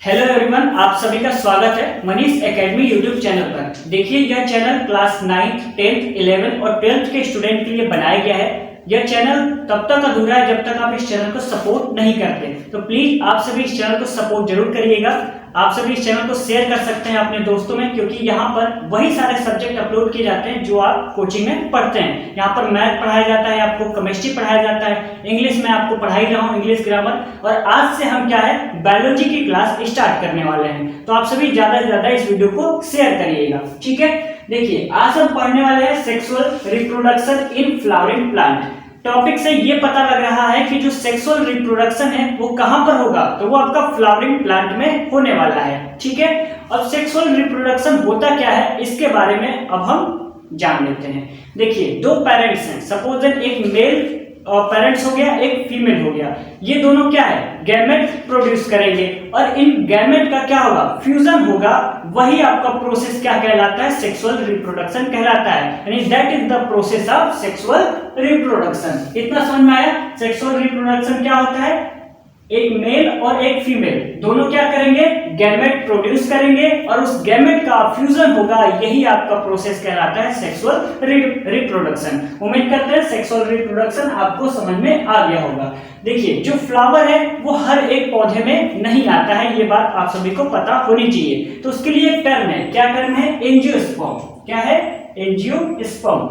Hello everyone, आप सभी का स्वागत है मनीष एकेडमी यूट्यूब चैनल पर। देखिए, यह channel class 9th, 10th, 11th और 12th के स्टूडेंट के लिए बनाया गया है। यह चैनल तब तक अधूरा है जब तक आप इस चैनल को सपोर्ट नहीं करते। तो प्लीज आप सभी इस चैनल को सपोर्ट जरूर करिएगा। आप सभी इस चैनल को शेयर कर सकते हैं अपने दोस्तों में, क्योंकि यहाँ पर वही सारे सब्जेक्ट अपलोड किए जाते हैं जो आप कोचिंग में पढ़ते हैं। यहाँ पर मैथ पढ़ाया जाता है, आपको केमिस्ट्री पढ़ाया जाता है, इंग्लिश में आपको पढ़ा ही रहा हूँ, इंग्लिश ग्रामर। और आज से हम क्या है, बायोलॉजी की क्लास स्टार्ट करने वाले हैं। तो आप सभी ज्यादा से ज्यादा इस वीडियो को शेयर करिएगा, ठीक है। देखिए, आज हम पढ़ने वाले हैं sexual reproduction in flowering plant. Topic से ये पता लग रहा है कि जो सेक्सुअल रिप्रोडक्शन है वो कहां पर होगा, तो वो आपका फ्लावरिंग प्लांट में होने वाला है, ठीक है। अब सेक्सुअल रिप्रोडक्शन होता क्या है, इसके बारे में अब हम जान लेते हैं। देखिए, दो पेरेंट्स हैं, सपोज एक मेल पेरेंट्स हो गया, एक फीमेल हो गया। ये दोनों क्या है, गैमेट प्रोड्यूस करेंगे और इन गैमेट का क्या होगा, फ्यूजन होगा। वही आपका प्रोसेस क्या कहलाता है, सेक्सुअल रिप्रोडक्शन कहलाता है। यानी that is the process of sexual reproduction. इतना समझ में आया। सेक्सुअल रिप्रोडक्शन क्या होता है, एक मेल और एक फीमेल दोनों क्या करेंगे, गैमेट प्रोड्यूस करेंगे और उस गैमेट का फ्यूजन होगा। यही आपका प्रोसेस कहलाता है सेक्सुअल रिप्रोडक्शन। उम्मीद करते हैं सेक्सुअल रिप्रोडक्शन आपको समझ में आ गया होगा। देखिए, जो फ्लावर है वो हर एक पौधे में नहीं आता है, ये बात आप सभी को पता होनी चाहिए। तो उसके लिए एक टर्म है, क्या टर्म है, एंजियोस्पर्म। क्या है, एंजियोस्पर्म।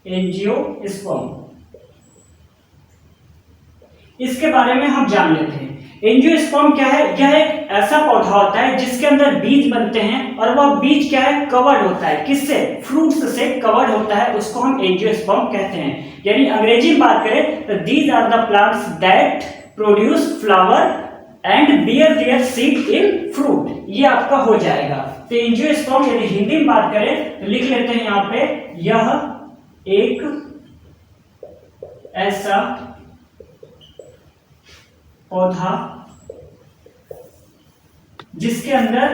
एंजियोस्पर्म, इसके बारे में हम जान लेते हैं। एंजियोस्पर्म क्या है, यह एक ऐसा पौधा होता है जिसके अंदर बीज बनते हैं और वह बीज क्या है, कवर्ड होता है। किससे, फ्रूट्स से कवर्ड होता है, उसको हम एंजियोस्पर्म कहते हैं। यानी अंग्रेजी में बात करें तो these are the plants that produce flower and bear their seed in fruit. ये आपका हो जाएगा। तो एंजियोस्पर्म यदि हिंदी में बात करें तो लिख लेते हैं यहाँ पे, यह एक ऐसा पौधा जिसके अंदर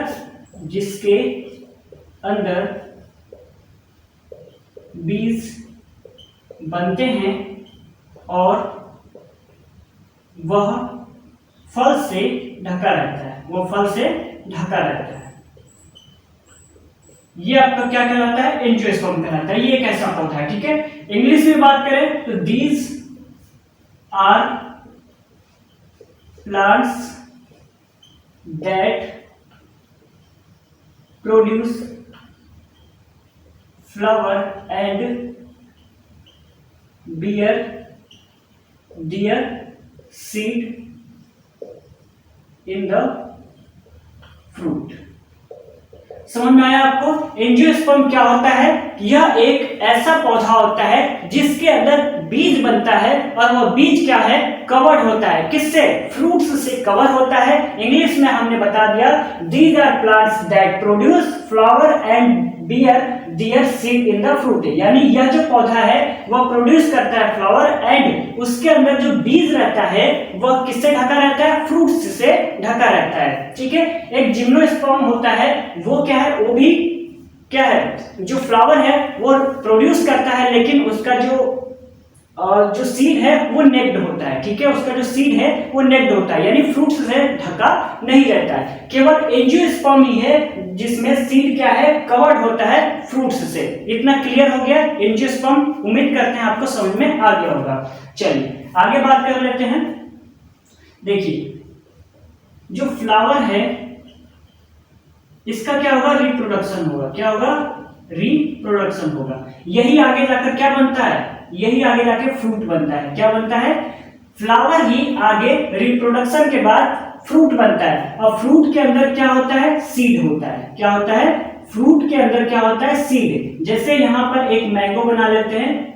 बीज बनते हैं और वह फल से ढका रहता है। ये आपका क्या कहलाता है, एंजियोस्पर्म कहलाता है। ये एक ऐसा पौधा है, ठीक है। इंग्लिश में बात करें तो these are plants that produce flower and bear their seed in the fruit। समझ में आया आपको। एंजियोस्पर्म क्या होता है, यह एक ऐसा पौधा होता है जिसके अंदर बीज बनता है और वह बीज क्या है, कवर्ड होता है। किससे, फ्रूट्स से कवर होता है। इंग्लिश में हमने बता दिया, these are plants that produce flower and bear their seed in the fruit. यानी यह जो पौधा है वह प्रोड्यूस करता है फ्लावर एंड उसके अंदर जो बीज रहता है वह किससे ढका रहता है, फ्रूट्स से ढका रहता है, ठीक है। एक जिम्नोस्पर्म होता है, वो क्या है, वो भी क्या है, जो फ्लावर है वो प्रोड्यूस करता है, लेकिन उसका जो सीड है वो नेक्ड होता है, ठीक है। उसका जो सीड है वो नेक्ड होता है, यानी फ्रूट्स से ढका नहीं रहता है। केवल एंजियोस्पर्म ही है जिसमें सीड क्या है, कवर्ड होता है फ्रूट्स से। इतना क्लियर हो गया एंजियोस्पर्म। उम्मीद करते हैं आपको समझ में आ गया होगा। चलिए आगे बात कर लेते हैं। देखिए, जो फ्लावर है इसका क्या होगा, रिप्रोडक्शन होगा। क्या होगा, रिप्रोडक्शन होगा। यही आगे जाकर क्या बनता है, यही आगे जाके फ्रूट बनता है। क्या बनता है, फ्लावर ही आगे रिप्रोडक्शन के बाद फ्रूट बनता है। और फ्रूट के अंदर क्या होता है, सीड होता है। क्या होता है, फ्रूट के अंदर क्या होता है, सीड। जैसे यहां पर एक मैंगो बना लेते हैं।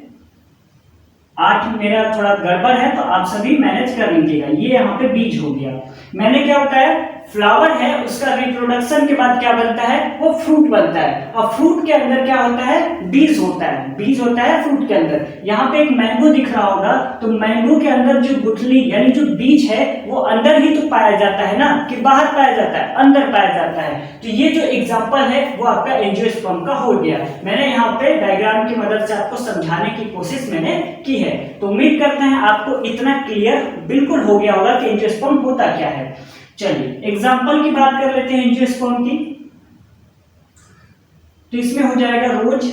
8 मेरा थोड़ा गड़बड़ है तो आप सभी मैनेज कर लीजिएगा। ये यहाँ पे बीज हो गया। मैंने क्या होता है, फ्लावर है उसका रिप्रोडक्शन के बाद क्या बनता है, वो फ्रूट बनता है। और फ्रूट के अंदर क्या होता है, बीज होता है। बीज होता है फ्रूट के अंदर। यहाँ पे एक मैंगो दिख रहा होगा, तो मैंगो के अंदर जो गुठली यानी जो बीज है वो अंदर ही तो पाया जाता है ना, कि बाहर पाया जाता है, अंदर पाया जाता है। तो ये जो एग्जाम्पल है वो आपका एंजियोस्पर्म का हो गया। मैंने यहाँ पे डायग्राम की मदद से आपको समझाने की कोशिश मैंने की है। तो उम्मीद करते हैं आपको इतना क्लियर बिल्कुल हो गया होगा कि एंजियोस्पर्म होता क्या है। चलिए एग्जाम्पल की बात कर लेते हैं एंजियोस्पर्म की। तो इसमें हो जाएगा रोज,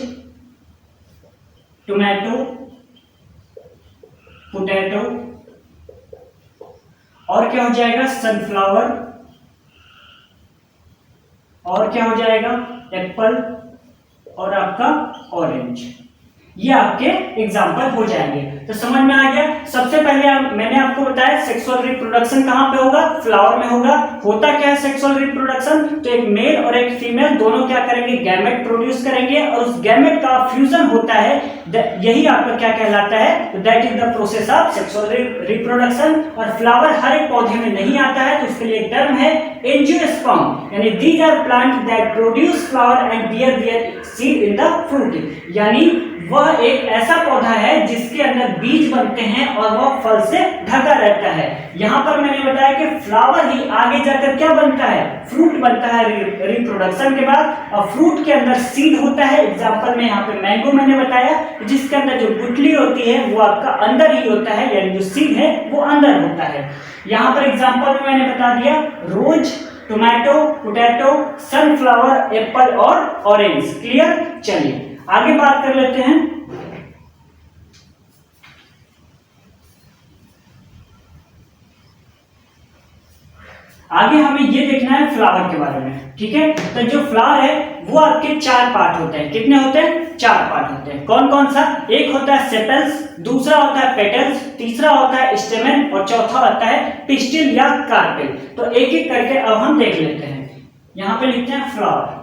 टोमेटो, पोटैटो, और क्या हो जाएगा सनफ्लावर, और क्या हो जाएगा एप्पल, और आपका ऑरेंज। ये आपके एग्जाम्पल हो जाएंगे। तो समझ में आ गया। सबसे पहले मैंने आपको बताया सेक्सुअल रिप्रोडक्शन कहां पे होगा, फ्लावर में होगा। होता क्या है सेक्सुअल रिप्रोडक्शन, तो एक मेल और एक फीमेल दोनों क्या करेंगे, गैमेट प्रोड्यूस करेंगे, और उस गैमेट का फ्यूजन होता है, यही आपका क्या कहलाता है, that is the process of sexual reproduction. और फ्लावर हर एक पौधे में नहीं आता है, तो इसके लिए एक टर्म है एंजियोस्पर्म, यानी these are plant that produce flower and bear their seed in the fruit, यानी वह एक ऐसा पौधा है जिसके अंदर बीज बनते हैं और वह फल से ढका रहता है। यहां पर मैंने बताया कि फ्लावर ही आगे जाकर क्या बनता है, फ्रूट बनता है रिप्रोडक्शन के बाद, और फ्रूट के अंदर सीड होता है। एग्जांपल में यहाँ पे मैंगो मैंने बताया, जिसके अंदर जो गुठली होती है वो आपका अंदर ही होता है, यानी जो सीड है वो अंदर होता है। यहाँ पर एग्जाम्पल में मैंने बता दिया रोज, टोमेटो, पोटैटो, सनफ्लावर, एप्पल और ऑरेंज। क्लियर। चलिए आगे बात कर लेते हैं। आगे हमें ये देखना है फ्लावर के बारे में, ठीक है। तो जो फ्लावर है वो आपके 4 पार्ट होते हैं। कितने होते हैं, 4 पार्ट होते हैं। कौन कौन सा, एक होता है सेपल्स, दूसरा होता है पेटल्स, तीसरा होता है स्टेमेन, और चौथा होता है पिस्टिल या कार्पेल। तो एक एक करके अब हम देख लेते हैं। यहाँ पे लिखते हैं फ्लावर।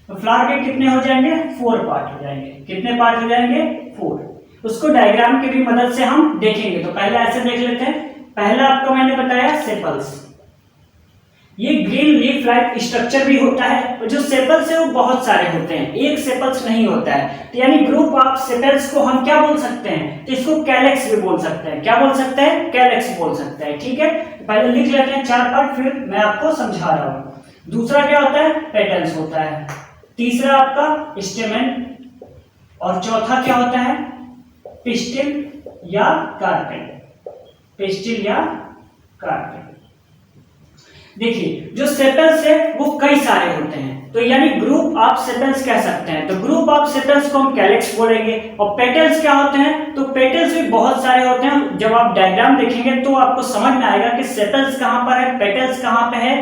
तो फ्लावर के कितने हो जाएंगे, 4 पार्ट हो जाएंगे। कितने पार्ट हो जाएंगे, 4। उसको डायग्राम की भी मदद से हम देखेंगे। तो पहले ऐसे देख लेते हैं। पहला आपको मैंने बताया सेपल्स, ये ग्रीन लीफ लाइक स्ट्रक्चर भी होता है, और जो सेपल्स है वो बहुत सारे होते हैं, एक सेपल्स नहीं होता है। तो यानी ग्रुप ऑफ सेपल्स को हम क्या बोल सकते हैं, तो इसको कैलेक्स भी बोल सकते हैं। क्या बोल सकते हैं, कैलेक्स बोल सकते हैं, ठीक है। तो पहले लिख लेते हैं 4 पार्ट, फिर मैं आपको समझा रहा हूं। दूसरा क्या होता है, पेटल्स होता है, तीसरा आपका स्टेमेन, और चौथा क्या होता है, पिस्टिल या कार्पेल। पिस्टिल या कार्पेल। देखिए जो सेपल्स है वो कई सारे होते हैं, तो यानी ग्रुप ऑफ सेपल्स कह सकते हैं। तो ग्रुप ऑफ सेपल्स को हम कैलेक्स बोलेंगे। और पेटल्स क्या होते हैं, तो पेटल्स भी बहुत सारे होते हैं। जब आप डायग्राम देखेंगे तो आपको समझ में आएगा कि सेपल्स कहां पर है, पेटल्स कहां पे है,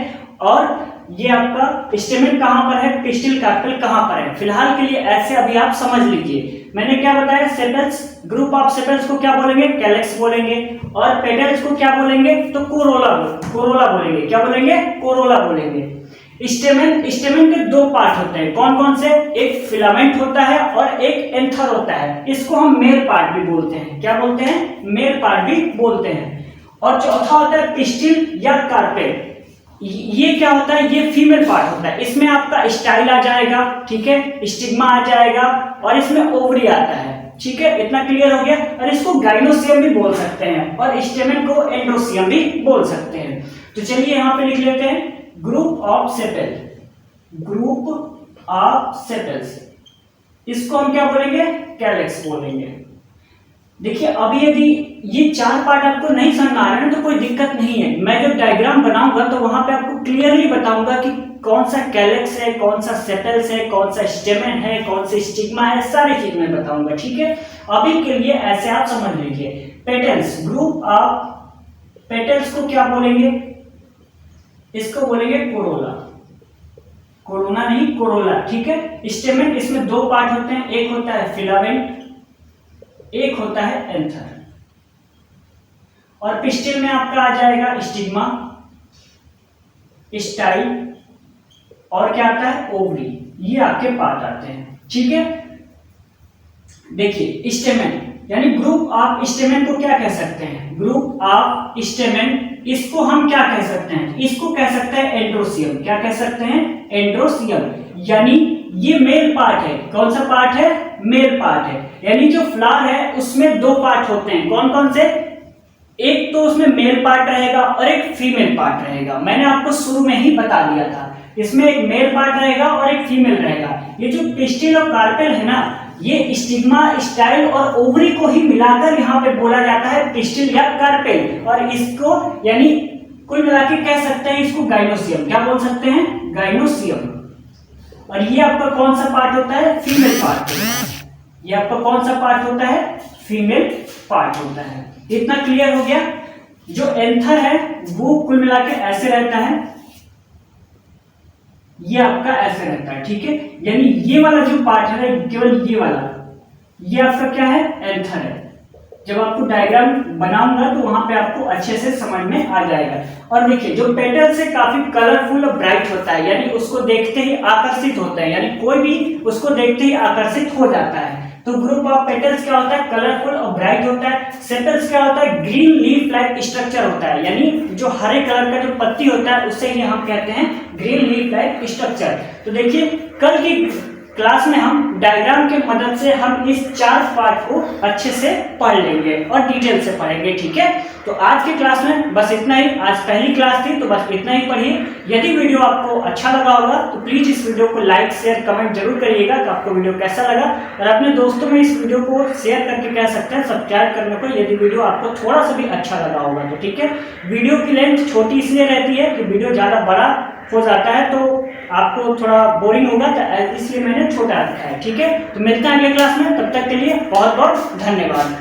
और ये आपका स्टेमेन कहां पर है, पिस्टिल कार्पेल कहां पर है। फिलहाल के लिए ऐसे अभी आप समझ लीजिए। मैंने क्या बताया, सेपल्स, ग्रुप ऑफ सेपल्स को क्या बोलेंगे, कैलेक्स बोलेंगे, और पेटल्स को क्या बोलेंगे, तो कोरोला बोलेंगे। क्या बोलेंगे, कोरोला बोलेंगे। स्टेमेन, स्टेमेन के 2 पार्ट होते हैं। कौन कौन से, एक फिलामेंट होता है और एक एंथर होता है। इसको हम मेल पार्ट भी बोलते हैं। क्या बोलते हैं, मेल पार्ट भी बोलते हैं। और चौथा होता है पिस्टिल या कार्पेल। ये क्या होता है, ये फीमेल पार्ट होता है। इसमें आपका स्टाइल आ जाएगा, ठीक है, स्टिग्मा आ जाएगा, और इसमें ओवरी आता है, ठीक है। इतना क्लियर हो गया। और इसको गाइनोसियम भी बोल सकते हैं, और स्टेमेन को एंड्रोसियम भी बोल सकते हैं। तो चलिए यहाँ पे लिख लेते हैं group of sepal, group of sepals, इसको हम क्या बोलेंगे, कैलेक्स बोलेंगे। देखिए अभी यदि ये 4 पार्ट आपको नहीं समझ में आ रहे हैं तो कोई दिक्कत नहीं है। मैं जब डायग्राम बनाऊंगा तो वहां पे आपको क्लियरली बताऊंगा कि कौन सा कैलेक्स है, कौन सा सेपल्स है, कौन सा स्टेमेन है, कौन सा स्टिग्मा है, सारी चीज मैं बताऊंगा, ठीक है। अभी के लिए ऐसे आप समझ लीजिए। पेटल्स, ग्रुप ऑफ पेटल्स को क्या बोलेंगे, इसको बोलेंगे कोरोला, कोरोना नहीं कोरोला, ठीक है। स्टेमेन, इसमें 2 पार्ट होते हैं, एक होता है फिलामेंट, एक होता है एंथर। और पिस्टिल में आपका आ जाएगा स्टिग्मा, स्टाइल, और क्या आता है, ओवरी। ये आपके पार्ट आते हैं, ठीक है। देखिए स्टेमेन, यानी ग्रुप ऑफ स्टेमेन को क्या कह सकते हैं, ग्रुप ऑफ स्टेमेन, इसको हम क्या कह सकते हैं, इसको कह सकते हैं एंड्रोसियम। क्या कह सकते हैं, एंड्रोसियम। यानी ये मेल पार्ट है। कौन सा पार्ट है, मेल पार्ट है। यानी जो फ्लावर है उसमें 2 पार्ट होते हैं। कौन कौन से, एक तो उसमें मेल पार्ट रहेगा और एक फीमेल पार्ट रहेगा। मैंने आपको शुरू में ही बता दिया था, इसमें एक मेल पार्ट रहेगा और एक फीमेल रहेगा। ये जो पिस्टिल और कार्पेल है ना, ये स्टिग्मा, स्टाइल और ओवरी को ही मिलाकर यहाँ पे बोला जाता है पिस्टिल या कार्पेल। और इसको यानी कुल मिला के कह सकते हैं इसको गाइनोसियम। क्या बोल सकते हैं? गाइनोसियम। और ये आपका कौन सा पार्ट होता है? फीमेल पार्ट होता है। ये आपका कौन सा पार्ट होता है? फीमेल पार्ट होता है। इतना क्लियर हो गया। जो एंथर है वो कुल मिला के ऐसे रहता है, ये आपका ऐसे रहता है, ठीक है। यानी ये वाला जो पार्ट है केवल ये वाला, ये आपका क्या है? एंथर है। जब आपको डायग्राम बनाऊंगा तो वहां पे आपको अच्छे से समझ में आ जाएगा। और देखिए जो पेटल्स है काफी कलरफुल और ब्राइट होता है, यानी उसको देखते ही आकर्षित होता है, यानी कोई भी उसको देखते ही आकर्षित हो जाता है। तो ग्रुप ऑफ पेटल्स क्या होता है? कलरफुल और ब्राइट होता है। सेटल्स क्या होता है? ग्रीन लीफ लाइक स्ट्रक्चर होता है, यानी जो हरे कलर का जो पत्ती होता है उससे ही हम कहते हैं ग्रीन लीफ लाइक स्ट्रक्चर। तो देखिए कल की क्लास में हम डायग्राम के मदद से हम इस 4 पार्ट को अच्छे से पढ़ लेंगे और डिटेल से पढ़ेंगे, ठीक है। तो आज की क्लास में बस इतना ही। आज पहली क्लास थी तो बस इतना ही पढ़िए। यदि वीडियो आपको अच्छा लगा होगा तो प्लीज इस वीडियो को लाइक शेयर कमेंट जरूर करिएगा कि आपको वीडियो कैसा लगा। और अपने दोस्तों में इस वीडियो को शेयर करके कह सकते हैं सब्सक्राइब करने को, यदि वीडियो आपको थोड़ा सा भी अच्छा लगा होगा तो, ठीक है। वीडियो की लेंथ छोटी इसलिए रहती है कि वीडियो ज्यादा बड़ा हो जाता है तो आपको थोड़ा बोरिंग होगा, तो इसलिए मैंने छोटा रखा है, ठीक है। तो मिलते हैं अगले क्लास में, तब तक के लिए बहुत बहुत धन्यवाद।